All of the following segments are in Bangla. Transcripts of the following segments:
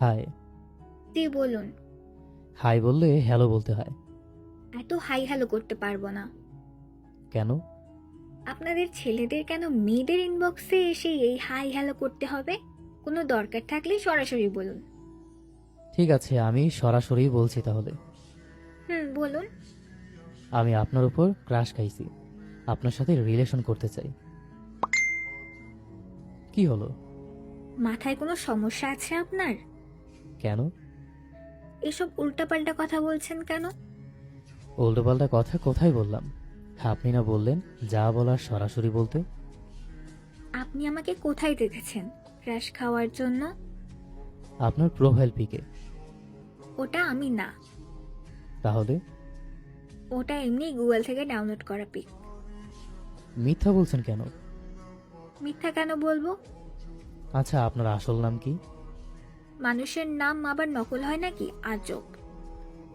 হাই। জি বলুন। হাই বললে হ্যালো বলতে হয়। এত হাই হ্যালো করতে পারবো না। কেন? আপনাদের ছেলেদের কেন মেয়েদের ইনবক্সে এসে এই হাই হ্যালো করতে হবে? কোনো দরকার থাকলে সরাসরি বলুন। ঠিক আছে, আমি সরাসরি বলছি তাহলে। বলুন। আমি আপনার উপর ক্রাশ খাইছি, আপনার সাথে রিলেশন করতে চাই। কি হলো? মাথায় কোনো সমস্যা আছে আপনার? কেন? এসব উল্টাপাল্টা কথা বলছেন কেন? উল্টোপাল্টা কথা কোথায় বললাম? আপনি না বললেন যা বলার সরাসরি বলতে? আপনি আমাকে কোথায় দেখেছেন ক্র্যাশ খাওয়ার জন্য? আপনার প্রোফাইল পিকে। ওটা আমি না। তাহলে? ওটা এমনি গুগল থেকে ডাউনলোড করা পিক। মিথ্যা বলছেন কেন? মিথ্যা কেন বলবো? আচ্ছা, আপনার আসল নাম কি? মানুষের নাম আবার নকল হয় নাকি? আজব।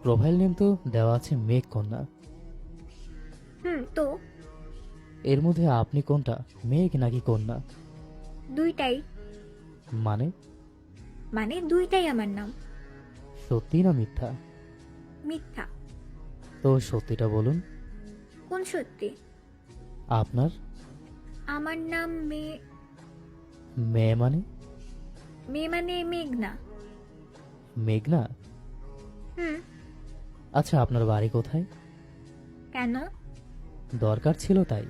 প্রোফাইল নেম তো দেওয়া আছে মেঘ কন্যা। তো এর মধ্যে আপনি কোনটা, মেঘ নাকি কন্যা? দুইটাই। মানে? মানে দুইটাই আমার নাম। সত্যি না মিথ্যা? মিথ্যা। তো সত্যিটা বলুন। কোন সত্যি? আপনার? আমার নাম মেয়ে মানে? মেয়ে মানে মেঘনা। মেঘনা? হুম। আচ্ছা, আপনার বাড়ি কোথায়? কেন? দরকার ছিল তাই।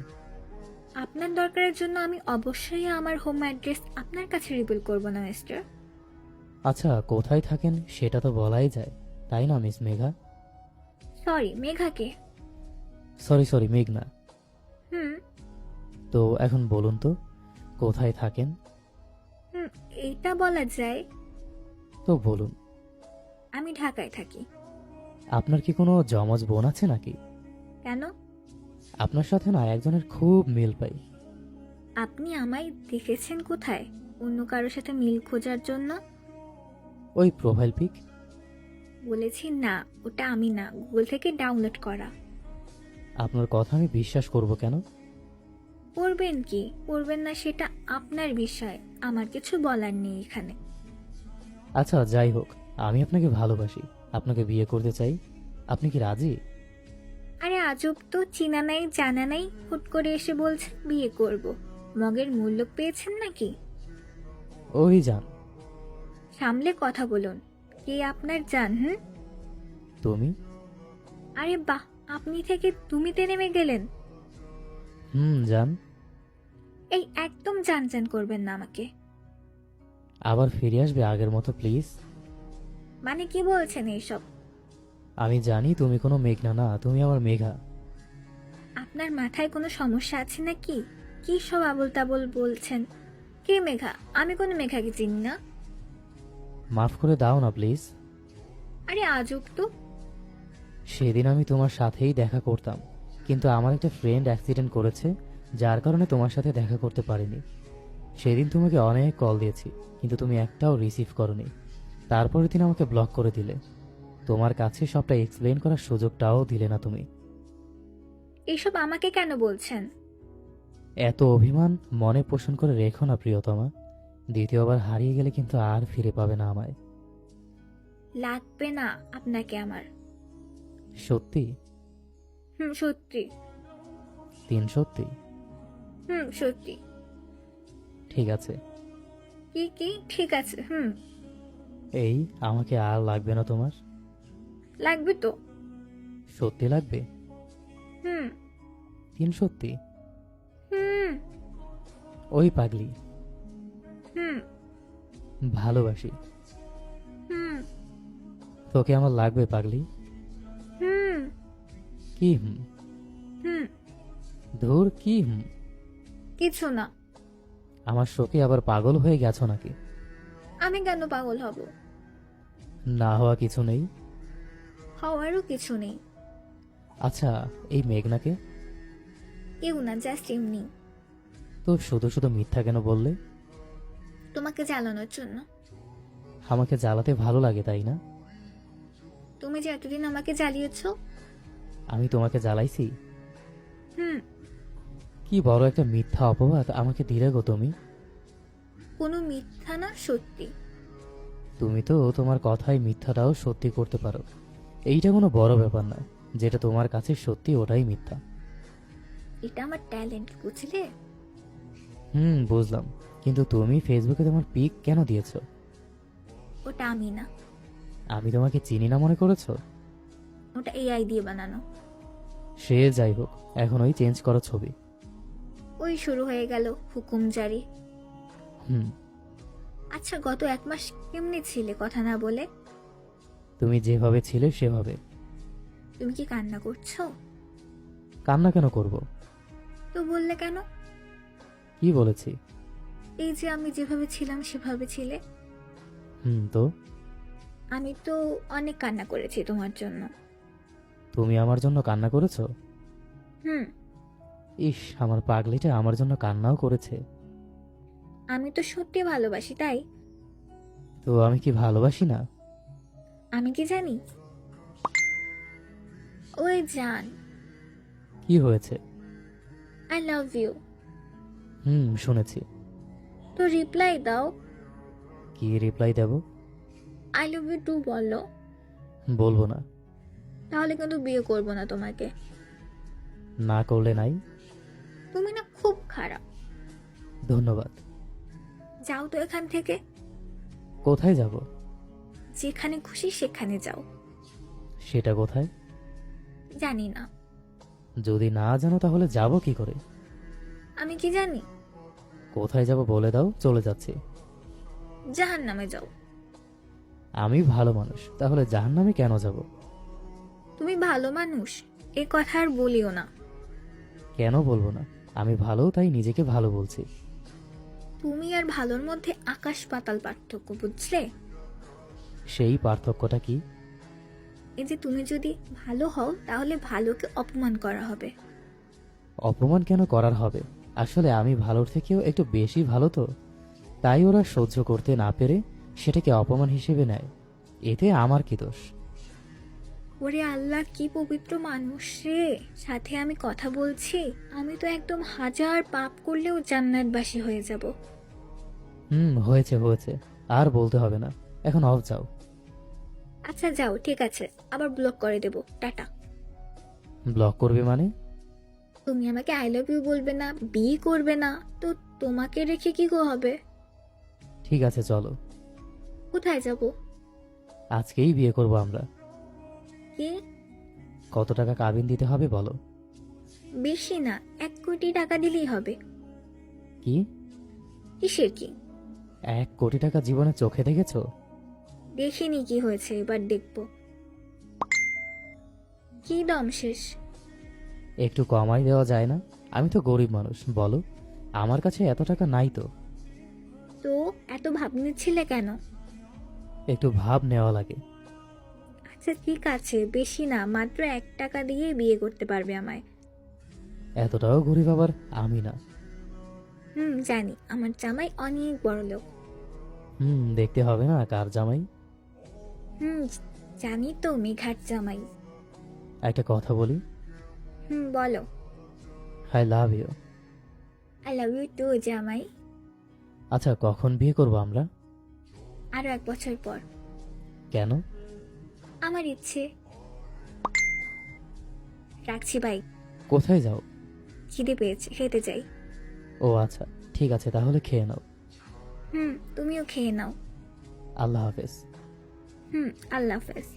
আপনার দরকারের জন্য আমি অবশ্যই আমার হোম অ্যাড্রেস আপনার কাছে রিভিল করব না মিস্টার। আচ্ছা, কোথায় থাকেন সেটা তো বলাই যায়, তাই না মিস মেঘা? সরি, মেঘাকে। সরি সরি, মেঘনা। হুম। তো এখন বলুন তো, কোথায় থাকেন? হুম। এইটা বলা যায়। তো বলুন। আমি ঢাকায় থাকি। আপনার কি কোনো জমজ বোন আছে নাকি? কেন? আপনার সাথে না একজনের খুব মিল পাই। আপনি আমায় দেখেছেন কোথায় অন্য কারোর সাথে মিল খোঁজার জন্য? ওই প্রোফাইল পিক। বলেছি না, ওটা আমি না, গুগল থেকে ডাউনলোড করা। আপনার কথা আমি বিশ্বাস করব কেন? করবেন কি করবেন না সেটা আপনার বিষয়, আমার কিছু বলার নেই এখানে। আচ্ছা, যাই হোক, আমি আপনাকে ভালোবাসি, আপনাকে বিয়ে করতে চাই। আপনি কি রাজি? আরে আজব তো, চিনা নাই জানা নাই, হুট করে এসে বলছেন বিয়ে করব। মগের মূল্য পেয়েছেন নাকি? ওই যান। সামলে কথা বলুন। কে আপনার জান? তুমি? আরে বাহ, আপনি থেকে তুমিতে নেমে গেলেন। যান। এই একদম জান জান করবেন না আমাকে। আবার ফিরে আসবে আগের মতো প্লিজ। মানে কি বলছেন এইসব? আমি জানি তুমি কোনো মেঘনা না, তুমি আমার মেঘা। আপনার মাথায় কোনো সমস্যা আছে নাকি? কি সব আবোল তাবোল বলছেন? কে মেঘা? আমি কোনো মেঘাকে চিনি না। মাফ করে দাও না প্লিজ। আরে আজব তো। সেদিন আমি তোমার সাথেই দেখা করতাম, কিন্তু আমার একটা ফ্রেন্ড অ্যাক্সিডেন্ট করেছে, যার কারণে তোমার সাথে দেখা করতে পারিনি। সেদিন তোমাকে অনেক কল দিয়েছি, কিন্তু তুমি একটাও রিসিভ করনি। তারপরের দিন আমাকে ব্লক করে দিলে। তোমার কাছে সবটা এক্সপ্লেন করার সুযোগটাও দিলে না তুমি। এইসব আমাকে কেন বলছেন? এত অভিমান মনে পোষণ করে রেখো না প্রিয়তমা। দ্বিতীয়বার হারিয়ে গেলে কিন্তু আর ফিরে পাবে না আমায়। লাগবে না আপনাকে আমার। সত্যি? সত্যি। সত্যি? সত্যি। ঠিক আছে। কি কি ঠিক আছে? এই, আমাকে আর লাগবে না তোমার? লাগবে তো। সত্যি লাগবে? হুম। সত্যি? হুম। ওই পাগলি, হুম। ভালোবাসি। হুম। তোকে আমার লাগবে পাগলি। হুম। কি হুম। ধুর, কি কিছু না। আমার শোকে আবার পাগল হয়ে গেছো নাকি? আমি কেন পাগল হব? না হওয়া কিছু নেই। হওয়ারও কিছু নেই। আচ্ছা, এই মেঘনাকে? কেউ না, জাস্ট এমনি। তো শুধু শুধু মিথ্যা কেন বললে? তোমাকে জ্বালানোর জন্য। আমাকে জ্বালাতে ভালো লাগে তাই না? তুমি যে এতদিন আমাকে জ্বালিয়েছো। আমি তোমাকে জ্বালাইছি? হুম। কি বড় একটা মিথ্যা অপবাদ আমাকে দিলে গো তুমি। কোনো মিথ্যা না, সত্যি। তুমি তো তোমার কথায় মিথ্যাটাও সত্যি করতে পারো। এইটা কোনো বড় ব্যাপার না, যেটা তোমার কাছে সত্যি ওটাই মিথ্যা। এটা আমার ট্যালেন্ট, বুঝলে? বুঝলাম, কিন্তু তুমি ফেসবুকে তোমার পিক কেন দিয়েছো? ওটা আমি না, আমি তোমাকে চিনি না মনে করেছো? ওটা এআই দিয়ে বানানো। সে যাই হোক, এখন ওই চেঞ্জ করো ছবি। ওই শুরু হয়ে গেল হুকুম জারি। হুম আচ্ছা, গত 1 মাস কেমনে ছিলে কথা না বলে? তুমি যেভাবে ছিলে সেভাবে। তুমি কি কান্না করছো? কান্না কেন করব? তো বললে কেন? কি বলেছি? এই যে আমি যেভাবে ছিলাম সেভাবে ছিলে। তো আমি তো অনেক কান্না করেছি তোমার জন্য। তুমি আমার জন্য কান্না করেছো? হুম। ইস, আমার পাগলিটা আমার জন্য কান্নাও করেছে। আমি তো সত্যি ভালোবাসি, তাই। তো আমি কি ভালোবাসি না? আমি কি জানি? ওই জান, কি হয়েছে? I love you. শুনেছি। তো রিপ্লাই দাও। কি রিপ্লাই দেব? আই লাভ ইউ টু বলো। বলবো না। তাহলে কিন্তু বিয়ে করবো না তোমাকে। না করলে নাই। তুমি না খুব খারাপ। ধন্যবাদ। যাও তো এখান থেকে। কোথায় যাব? যেখানে খুশি সেখানে যাও। সেটা কোথায়? জানি না। যদি না জানো তাহলে যাব কি করে? আমি কি জানি? কোথায় যাব বলে দাও, চলে যাচ্ছি। জাহান্নামে যাও। আমি ভালো মানুষ, তাহলে জাহান্নামে কেন যাব? তুমি ভালো মানুষ, এ কথা আর বলিও না। কেন বলবো না? আমি ভালো, তাই নিজেকে ভালো বলছি। তুমি আর ভালোর মধ্যে আকাশ পাতাল পার্থক্য, বুঝলে? সেই পার্থক্যটা কি? এই যে তুমি যদি ভালো হও তাহলে ভালোকে অপমান করা হবে। অপমান কেন করার হবে? আসলে আমি ভালোর থেকেও একটু বেশি ভালো তো, তাই ওরা সহ্য করতে না পেরে সেটাকে অপমান হিসেবে নেয়। এতে আমার কি দোষ? ওরে আল্লাহ, কি পবিত্র মানুষ রে! সাথে আমি কথা বলছি, আমি তো একদম 1000 পাপ করলেও জান্নাতবাসী হয়ে যাব। হয়েছে হয়েছে, আর বলতে হবে না, এখন অফ যাও। আচ্ছা যাও, ঠিক আছে, আবার ব্লক করে দেব। টাটা। ব্লক করবে মানে? তুমি আমাকে আই লাভ ইউ বলবে না, বিয়ে করবে না, তো তোমাকে রেখে কি গো হবে? ঠিক আছে চলো। কোথায় যাব? আজকেই বিয়ে করব আমরা। কি? কত টাকা কাবিন দিতে হবে বলো? বেশি না, 1 কোটি টাকা দিলেই হবে। কি? কিসের কি? 1 কোটি টাকা জীবনে চোখে দেখেছো? দেখিনি, কি হয়েছে এবার দেখবো। কি দম শেষ? একটু কমাই দেওয়া যায় না? আমি তো গরিব মানুষ, বলো। আমার কাছে এত টাকা নাই তো। তো এত ভাবনা ছিলে কেন? একটু ভাব নেওয়া লাগে। আচ্ছা ঠিক আছে, বেশি না, মাত্র 1 টাকা দিয়ে বিয়ে করতে পারবে আমায়। এতটাও গরিব আবার আমি না। জানি, আমার জামাই অনেক বড় লোক। দেখতে হবে না কার জামাই? হুম, জানি তো, মেঘার জামাই। একটা কথা বলি। বলো। I love you. I love you too জামাই। আচ্ছা, কখন বিয়ে করব আমরা? আরো 1 বছর পর। কেন? আমার ইচ্ছে। রাখছি ভাই। কোথায় যাও? খিদে পেয়েছে, খেতে যাই। ও আচ্ছা, ঠিক আছে, তাহলে খেয়ে নাও। তুমিও খেয়ে নাও। আল্লাহ হাফেজ। আল্লাহ হাফেজ।